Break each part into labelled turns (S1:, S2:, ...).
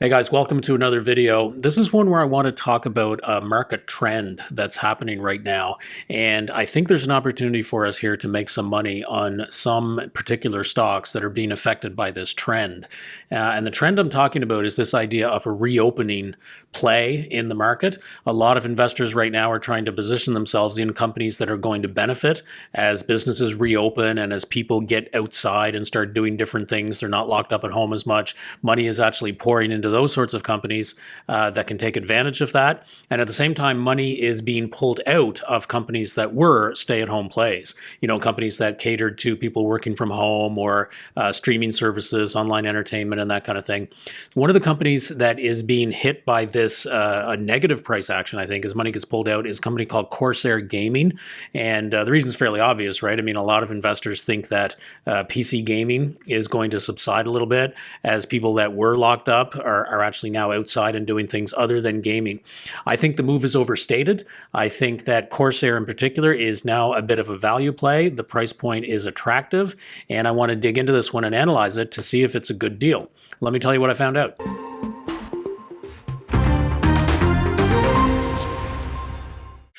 S1: Hey guys, welcome to another video. This is one where I want to talk about a market trend that's happening right now. And I think there's an opportunity for us here to make some money on some particular stocks that are being affected by this trend. And the trend I'm talking about is this idea of a reopening play in the market. A lot of investors right now are trying to position themselves in companies that are going to benefit as businesses reopen and as people get outside and start doing different things. They're not locked up at home as much. Money is actually pouring into those sorts of companies that can take advantage of that. And at the same time, money is being pulled out of companies that were stay-at-home plays. You know, companies that catered to people working from home or streaming services, online entertainment, and that kind of thing. One of the companies that is being hit by this a negative price action, I think, as money gets pulled out, is a company called Corsair Gaming. And the reason is fairly obvious, right? I mean, a lot of investors think that PC gaming is going to subside a little bit as people that were locked up are actually now outside and doing things other than gaming. I think the move is overstated. I think that Corsair in particular is now a bit of a value play. The price point is attractive, and I want to dig into this one and analyze it to see if it's a good deal. Let me tell you what I found out.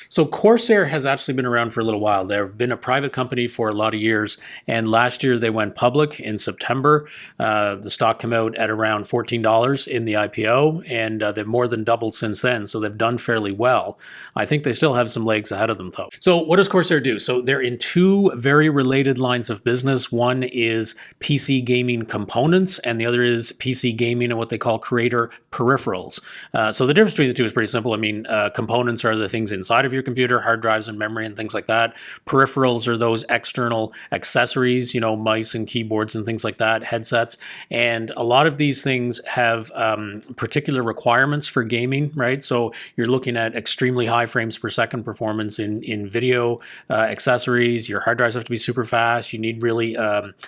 S1: So Corsair has actually been around for a little while. They've been a private company for a lot of years, and last year they went public in September. The stock came out at around $14 in the IPO, and they've more than doubled since then, so they've done fairly well. I think they still have some legs ahead of them, though. So what does Corsair do? So they're in two very related lines of business. One is PC gaming components, and the other is PC gaming and what they call creator peripherals. So the difference between the two is pretty simple. I mean, components are the things inside of your computer, hard drives and memory and things like that. Peripherals are those external accessories, you know, mice and keyboards and things like that, headsets. And a lot of these things have particular requirements for gaming, right? So you're looking at extremely high frames per second performance in video accessories. Your hard drives have to be super fast. You need really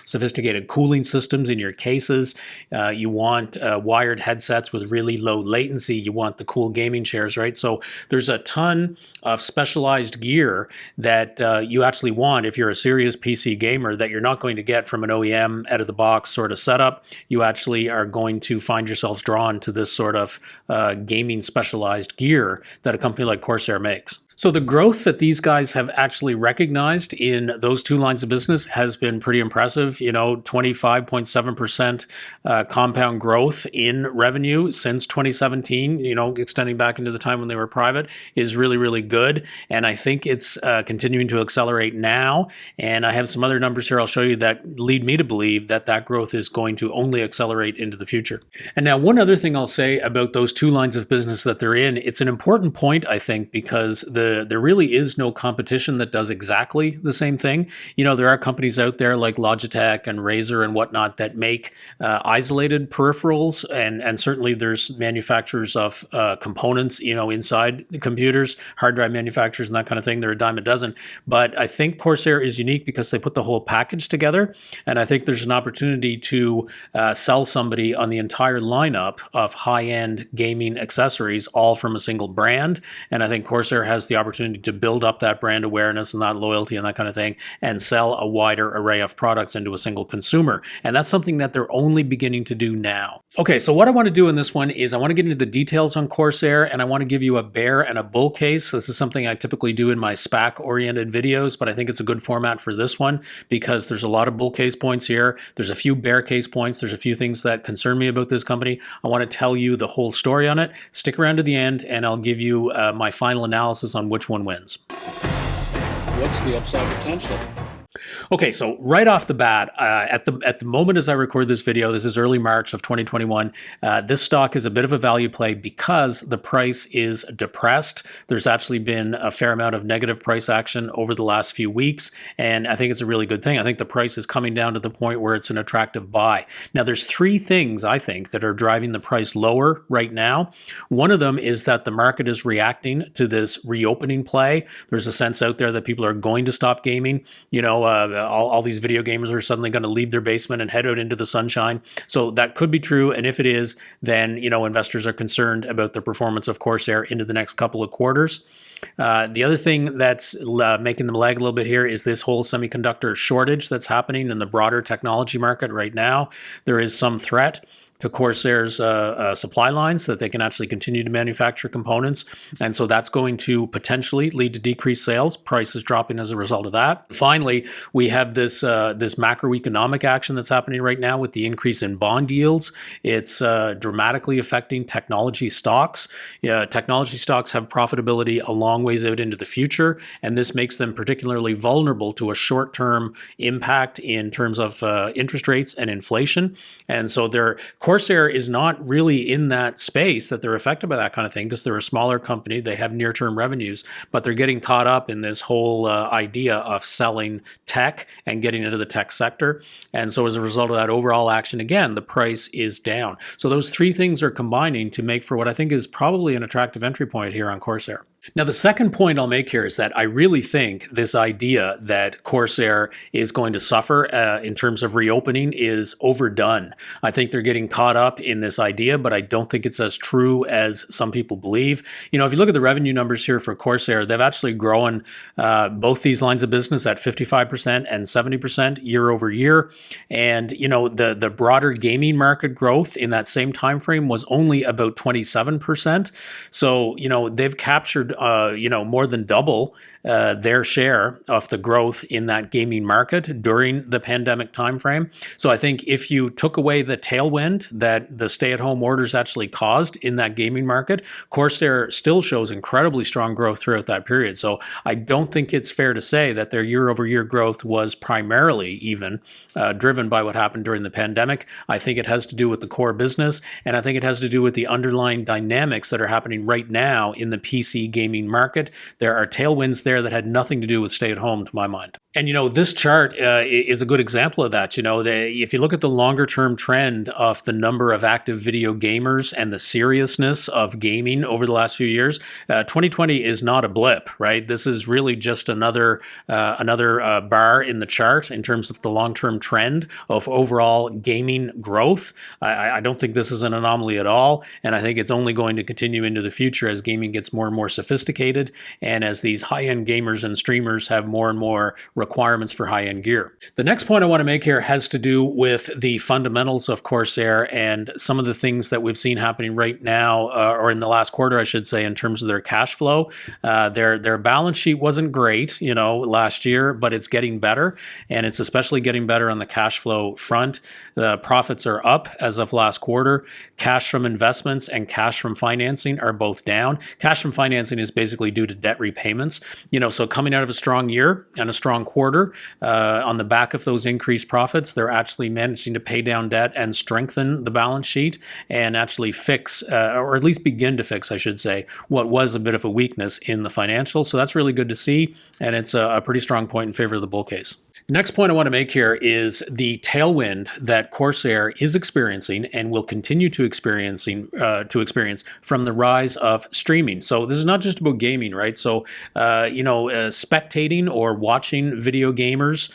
S1: sophisticated cooling systems in your cases. You want wired headsets with really low latency. You want the cool gaming chairs, right? So there's a ton of specialized gear that you actually want if you're a serious PC gamer that you're not going to get from an OEM out of the box sort of setup. You actually are going to find yourselves drawn to this sort of gaming specialized gear that a company like Corsair makes. So the growth that these guys have actually recognized in those two lines of business has been pretty impressive. You know, 25.7% compound growth in revenue since 2017, you know, extending back into the time when they were private is really, really good. And I think it's continuing to accelerate now. And I have some other numbers here I'll show you that lead me to believe that that growth is going to only accelerate into the future. And now one other thing I'll say about those two lines of business that they're in, it's an important point, I think, because there really is no competition that does exactly the same thing. You know, there are companies out there like Logitech and Razer and whatnot that make isolated peripherals, and certainly there's manufacturers of components, you know, inside the computers, hard drive manufacturers and that kind of thing. They're a dime a dozen. But I think Corsair is unique because they put the whole package together, and I think there's an opportunity to sell somebody on the entire lineup of high-end gaming accessories, all from a single brand. And I think Corsair has the opportunity to build up that brand awareness and that loyalty and that kind of thing and sell a wider array of products into a single consumer. And that's something that they're only beginning to do now. Okay, so what I want to do in this one is I want to get into the details on Corsair, and I want to give you a bear and a bull case. This is something I typically do in my SPAC-oriented videos, but I think it's a good format for this one because there's a lot of bull case points here. There's a few bear case points. There's a few things that concern me about this company. I want to tell you the whole story on it. Stick around to the end, and I'll give you my final analysis on which one wins.
S2: What's the upside potential?
S1: Okay, so right off the bat, at the moment as I record this video, this is early March of 2021, this stock is a bit of a value play because the price is depressed. There's actually been a fair amount of negative price action over the last few weeks, and I think it's a really good thing. I think the price is coming down to the point where it's an attractive buy. Now, there's three things, I think, that are driving the price lower right now. One of them is that the market is reacting to this reopening play. There's a sense out there that people are going to stop gaming. You know, all these video gamers are suddenly going to leave their basement and head out into the sunshine. So that could be true. And if it is, then, you know, investors are concerned about the performance of Corsair into the next couple of quarters. The other thing that's making them lag a little bit here is this whole semiconductor shortage that's happening in the broader technology market right now. There is some threat to Corsair's supply lines so that they can actually continue to manufacture components. And so that's going to potentially lead to decreased sales, prices dropping as a result of that. Finally, we have this macroeconomic action that's happening right now with the increase in bond yields. It's dramatically affecting technology stocks. Technology stocks have profitability a long ways out into the future, and this makes them particularly vulnerable to a short-term impact in terms of interest rates and inflation. And so Corsair is not really in that space that they're affected by that kind of thing because they're a smaller company. They have near-term revenues, but they're getting caught up in this whole idea of selling tech and getting into the tech sector. And so as a result of that overall action, again, the price is down. So those three things are combining to make for what I think is probably an attractive entry point here on Corsair. Now, the second point I'll make here is that I really think this idea that Corsair is going to suffer in terms of reopening is overdone. I think they're getting caught up in this idea, but I don't think it's as true as some people believe. If you look at the revenue numbers here for Corsair, they've actually grown both these lines of business at 55% and 70% year over year. And, the broader gaming market growth in that same time frame was only about 27%. So, they've captured more than double their share of the growth in that gaming market during the pandemic timeframe. So I think if you took away the tailwind that the stay-at-home orders actually caused in that gaming market, Corsair still shows incredibly strong growth throughout that period. So I don't think it's fair to say that their year-over-year growth was primarily even driven by what happened during the pandemic. I think it has to do with the core business, and I think it has to do with the underlying dynamics that are happening right now in the PC gaming market. There are tailwinds there that had nothing to do with stay-at-home, to my mind. And, this chart is a good example of that. If you look at the longer-term trend of the number of active video gamers and the seriousness of gaming over the last few years, 2020 is not a blip, right? This is really just another bar in the chart in terms of the long-term trend of overall gaming growth. I don't think this is an anomaly at all, and I think it's only going to continue into the future as gaming gets more and more sophisticated, and as these high-end gamers and streamers have more and more requirements for high-end gear. The next point I want to make here has to do with the fundamentals of Corsair and some of the things that we've seen happening right now, or in the last quarter, I should say, in terms of their cash flow. Their balance sheet wasn't great, last year, but it's getting better, and it's especially getting better on the cash flow front. The profits are up as of last quarter. Cash from investments and cash from financing are both down. Cash from financing is basically due to debt repayments. So coming out of a strong year and a strong quarter, on the back of those increased profits, they're actually managing to pay down debt and strengthen the balance sheet and actually fix, or at least begin to fix, I should say, what was a bit of a weakness in the financials. So that's really good to see, and it's a pretty strong point in favor of the bull case. The next point I want to make here is the tailwind that Corsair is experiencing and will continue to experience from the rise of streaming. So this is not just about gaming, right? So, spectating or watching video gamers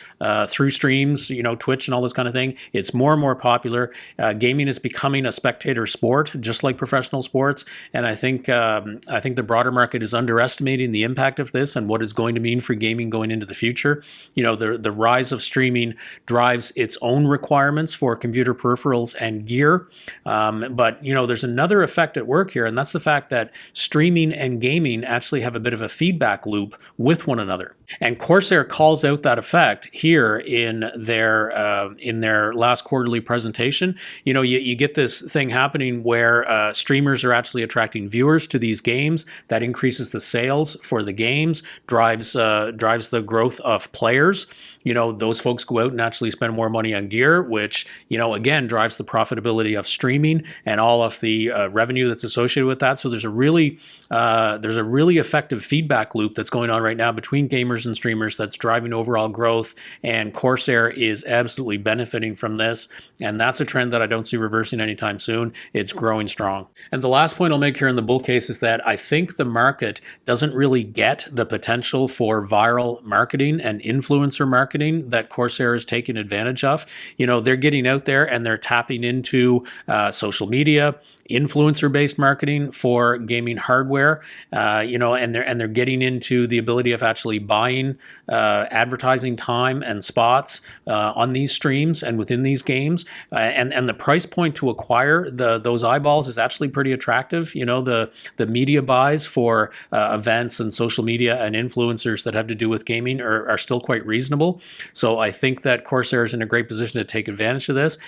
S1: through streams, Twitch and all this kind of thing, it's more and more popular. Gaming is becoming a spectator sport, just like professional sports. And I think the broader market is underestimating the impact of this and what it's going to mean for gaming going into the future. The rise of streaming drives its own requirements for computer peripherals and gear. But there's another effect at work here, and that's the fact that streaming and gaming actually have a bit of a feedback loop with one another. And Corsair calls out that effect here in their last quarterly presentation. You get this thing happening where streamers are actually attracting viewers to these games. That increases the sales for the games, drives the growth of players. Those folks go out and actually spend more money on gear, which, again, drives the profitability of streaming and all of the revenue that's associated with that. So there's a really effective feedback loop that's going on right now between gamers and streamers that's driving overall growth, and Corsair is absolutely benefiting from this, and that's a trend that I don't see reversing anytime soon. It's growing strong. And the last point I'll make here in the bull case is that I think the market doesn't really get the potential for viral marketing and influencer marketing marketing that Corsair is taking advantage of. You know, they're getting out there and they're tapping into social media, influencer-based marketing for gaming hardware, you know, and they're getting into the ability of actually buying advertising time and spots on these streams and within these games, and the price point to acquire those eyeballs is actually pretty attractive. You know, the media buys for events and social media and influencers that have to do with gaming are still quite reasonable. So I think that Corsair is in a great position to take advantage of this.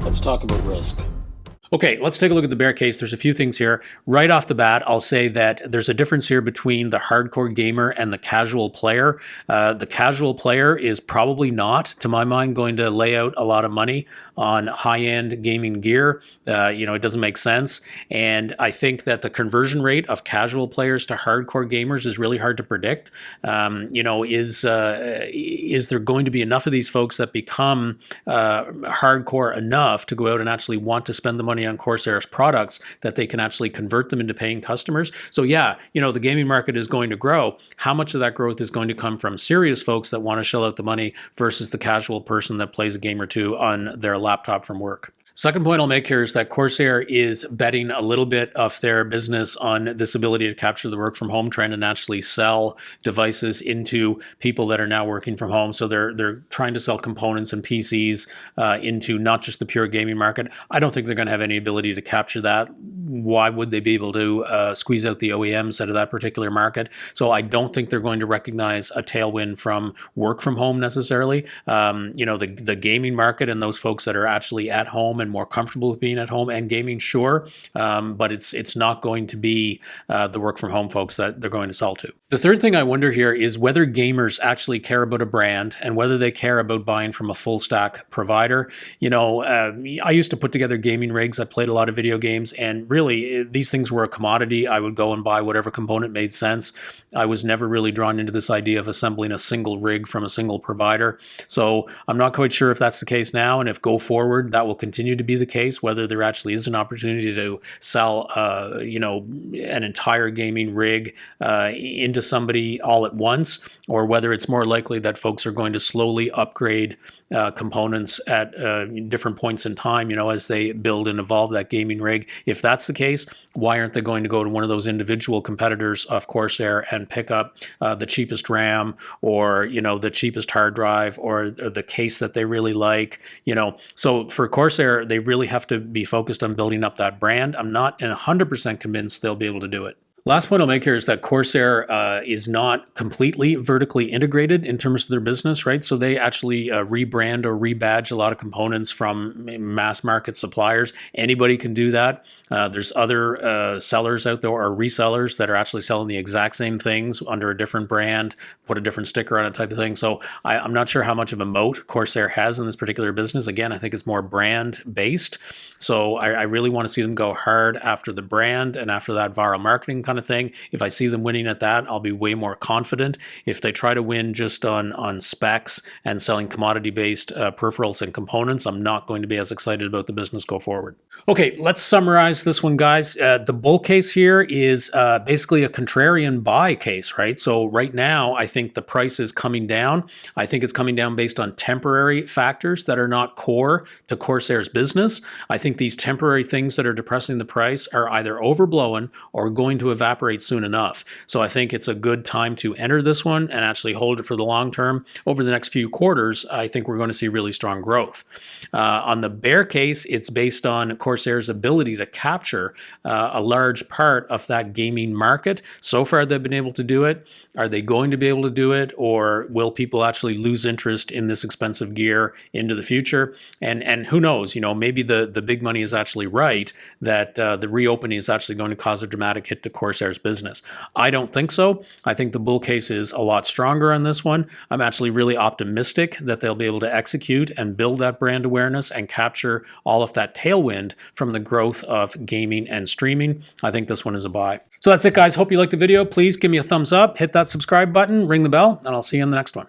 S2: Let's talk about risk.
S1: Okay, let's take a look at the bear case. There's a few things here. Right off the bat, I'll say that there's a difference here between the hardcore gamer and the casual player. The casual player is probably not, to my mind, going to lay out a lot of money on high-end gaming gear. You know, it doesn't make sense. And I think that the conversion rate of casual players to hardcore gamers is really hard to predict. You know, is there going to be enough of these folks that become hardcore enough to go out and actually want to spend the money on Corsair's products that they can actually convert them into paying customers? So yeah, you know, the gaming market is going to grow. How much of that growth is going to come from serious folks that want to shell out the money versus the casual person that plays a game or two on their laptop from work? Second point I'll make here is that Corsair is betting a little bit of their business on this ability to capture the work from home trend and actually sell devices into people that are now working from home. So they're trying to sell components and PCs into not just the pure gaming market. I don't think they're going to have any ability to capture that. Why would they be able to squeeze out the OEMs out of that particular market? So I don't think they're going to recognize a tailwind from work from home necessarily. You know, the gaming market and those folks that are actually at home and more comfortable with being at home and gaming, sure, but it's not going to be the work from home folks that they're going to sell to. The third thing I wonder here is whether gamers actually care about a brand and whether they care about buying from a full stack provider. You know, I used to put together gaming rigs. I played a lot of video games, and really these things were a commodity. I would go and buy whatever component made sense. I was never really drawn into this idea of assembling a single rig from a single provider. So I'm not quite sure if that's the case now, and if go forward that will continue to be the case, whether there actually is an opportunity to sell, you know, an entire gaming rig into somebody all at once, or whether it's more likely that folks are going to slowly upgrade components at different points in time, you know, as they build and evolve that gaming rig. If that's the case, why aren't they going to go to one of those individual competitors of Corsair and pick up the cheapest RAM, or, you know, the cheapest hard drive, or the case that they really like, you know? So for Corsair, they really have to be focused on building up that brand. I'm not 100% convinced they'll be able to do it. Last point I'll make here is that Corsair is not completely vertically integrated in terms of their business, right? So they actually rebrand or rebadge a lot of components from mass market suppliers. Anybody can do that. There's other sellers out there, or resellers, that are actually selling the exact same things under a different brand, put a different sticker on it, type of thing. So I'm not sure how much of a moat Corsair has in this particular business. Again, I think it's more brand based. So I really want to see them go hard after the brand and after that viral marketing kind of thing. If I see them winning at that, I'll be way more confident. If they try to win just on specs and selling commodity-based peripherals and components, I'm not going to be as excited about the business go forward. Okay, let's summarize this one, guys. The bull case here is basically a contrarian buy case, right? So right now, I think the price is coming down. I think it's coming down based on temporary factors that are not core to Corsair's business. I think these temporary things that are depressing the price are either overblown or going to evaporate soon enough. So I think it's a good time to enter this one and actually hold it for the long term. Over the next few quarters, I think we're going to see really strong growth. On the bear case, it's based on Corsair's ability to capture a large part of that gaming market. So far, they've been able to do it. Are they going to be able to do it, or will people actually lose interest in this expensive gear into the future? And who knows, you know, maybe the big money is actually right, that the reopening is actually going to cause a dramatic hit to Corsair's business. I don't think so. I think the bull case is a lot stronger on this one. I'm actually really optimistic that they'll be able to execute and build that brand awareness and capture all of that tailwind from the growth of gaming and streaming. I think this one is a buy. So that's it, guys. Hope you liked the video. Please give me a thumbs up, hit that subscribe button, ring the bell, and I'll see you in the next one.